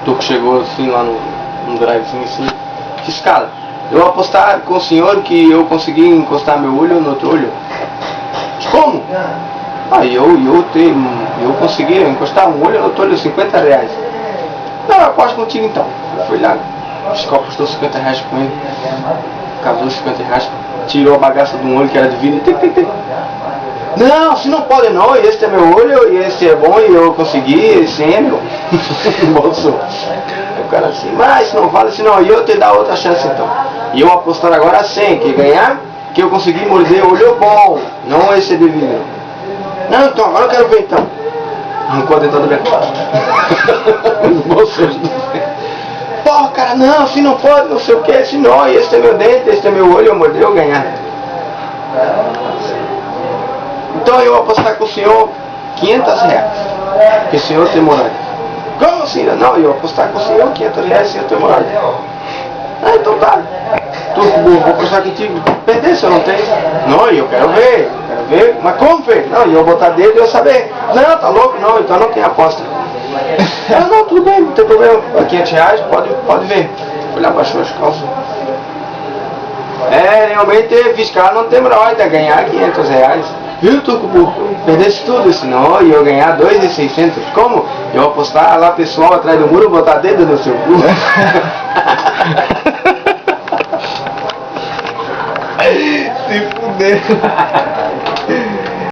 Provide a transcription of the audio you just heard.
Turco chegou assim lá no drivezinho assim, fiscal, eu apostar com o senhor que eu consegui encostar meu olho no outro olho. Como? Eu consegui encostar um olho no outro olho, R$50. Não, eu aposto contigo então. Eu fui lá, o fiscal apostou R$50 com ele, casou R$50, tirou a bagaça de um olho que era de vidro. Não, se não pode não, esse é meu olho, e esse é bom, e eu consegui, esse é meu. Bolsou. O cara assim, mas não vale, senão eu te dar outra chance então. E eu apostar agora 100, que ganhar, que eu consegui morder olho bom, não esse de vidro. Não, então, agora eu quero ver então. Arrancou a dentada dele. Bolsou. Porra, cara, não, se não pode, não sei o que, se não, esse é meu dente, esse é meu olho, eu morder, eu ganhar. Então eu vou apostar com o senhor R$500, que o senhor tem moral. Como assim? Não, eu vou apostar com o senhor R$500 se eu tenho moral. Ah, então tá. Turco burro, vou apostar contigo. Perder se eu não tenho. Não, eu quero ver. Mas como ver? Não, eu vou botar dedo e eu saber. Não, tá louco? Não, então não tem aposta. Não, tudo bem, não tem problema. R$500, pode ver. Olha, abaixou as calças. Realmente fiscal não tem moral de ganhar R$500. Viu, Turco burro? Perdesse tudo, senão eu ia ganhar 2.600. Como? Eu apostar lá pessoal atrás do muro, botar dedo no seu cu. Se fuder.